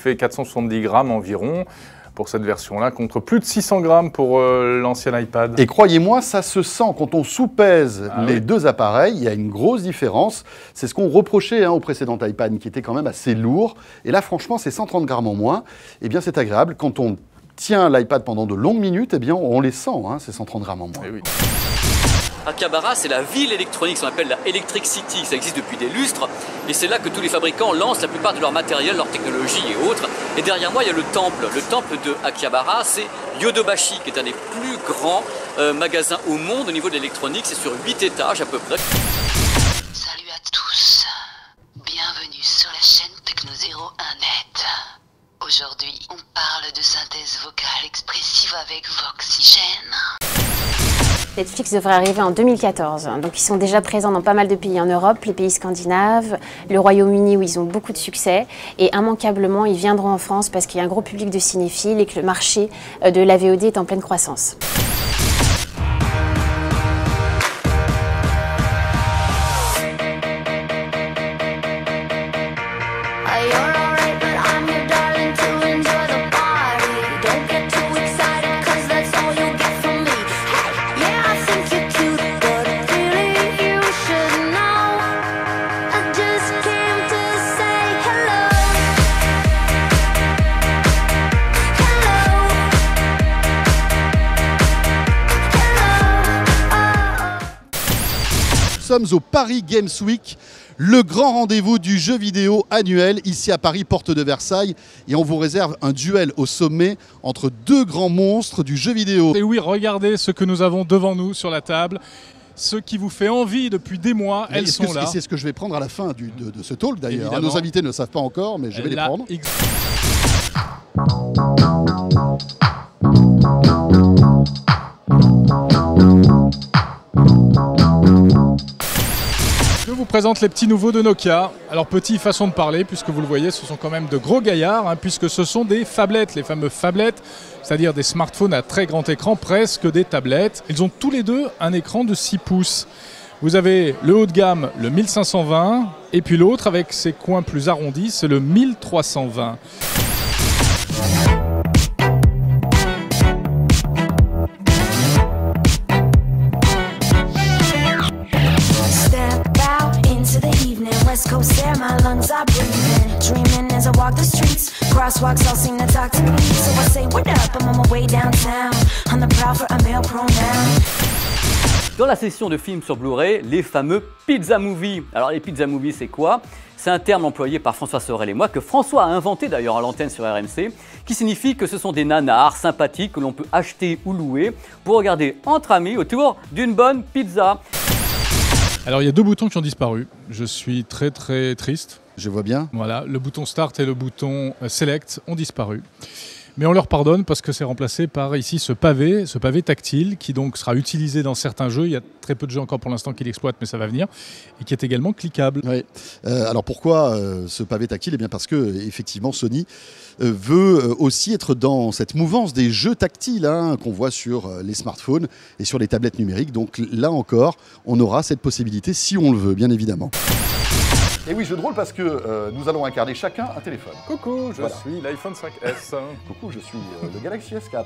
fait 470 grammes environ pour cette version-là, contre plus de 600 grammes pour l'ancien iPad. Et croyez-moi, ça se sent quand on soupèse les deux appareils, il y a une grosse différence. C'est ce qu'on reprochait au précédent iPad, qui était quand même assez lourd. Et là, franchement, c'est 130 grammes en moins. Eh bien, c'est agréable. Quand on tient l'iPad pendant de longues minutes, eh bien, on les sent, ces 130 grammes en moins. Eh oui. Akihabara, c'est la ville électronique, ce qu'on appelle la Electric City. Ça existe depuis des lustres et c'est là que tous les fabricants lancent la plupart de leur matériel, leur technologie et autres. Et derrière moi, il y a le temple. Le temple de Akihabara, c'est Yodobashi, qui est un des plus grands magasins au monde au niveau de l'électronique. C'est sur 8 étages à peu près. Salut à tous. Bienvenue sur la chaîne Techno01net. Aujourd'hui, on parle de synthèse vocale expressive avec Voxygène. Netflix devrait arriver en 2014, donc ils sont déjà présents dans pas mal de pays en Europe, les pays scandinaves, le Royaume-Uni où ils ont beaucoup de succès, et immanquablement ils viendront en France parce qu'il y a un gros public de cinéphiles et que le marché de la VOD est en pleine croissance. Nous sommes au Paris Games Week, le grand rendez-vous du jeu vidéo annuel ici à Paris, porte de Versailles. Et on vous réserve un duel au sommet entre deux grands monstres du jeu vidéo. Et oui, regardez ce que nous avons devant nous sur la table. Ce qui vous fait envie depuis des mois, elles sont là. C'est ce que je vais prendre à la fin de ce talk d'ailleurs. Nos invités ne le savent pas encore, mais je vais les prendre. Je vous présente les petits nouveaux de Nokia. Alors, petit façon de parler, puisque vous le voyez, ce sont quand même de gros gaillards, puisque ce sont des phablettes, les fameux phablettes, c'est-à-dire des smartphones à très grand écran, presque des tablettes. Ils ont tous les deux un écran de 6 pouces. Vous avez le haut de gamme, le 1520, et puis l'autre, avec ses coins plus arrondis, c'est le 1320. West Coast air, my lungs are breathing. Dreaming as I walk the streets. Crosswalks all seem to talk to me. So I say, what up? I'm on my way downtown. On the prowl for a male pronoun. Dans la section de films sur Blu-ray, les fameux Pizza Movie. Alors les Pizza Movie, c'est quoi? C'est un terme employé par François Sorel et moi, que François a inventé d'ailleurs à l'antenne sur RMC, qui signifie que ce sont des nanars sympathiques que l'on peut acheter ou louer pour regarder entre amis autour d'une bonne pizza. Alors il y a deux boutons qui ont disparu, je suis très triste. Je vois bien. Voilà, le bouton Start et le bouton Select ont disparu. Mais on leur pardonne parce que c'est remplacé par ici ce pavé tactile qui donc sera utilisé dans certains jeux. Il y a très peu de jeux encore pour l'instant qui l'exploitent, mais ça va venir, et qui est également cliquable. Oui. Alors pourquoi ce pavé tactile? Eh bien parce que effectivement Sony veut aussi être dans cette mouvance des jeux tactiles qu'on voit sur les smartphones et sur les tablettes numériques. Donc là encore, on aura cette possibilité si on le veut, bien évidemment. Et oui, jeu de rôle parce que nous allons incarner chacun un téléphone. Coucou, je suis l'iPhone 5S. Coucou, je suis le Galaxy S4.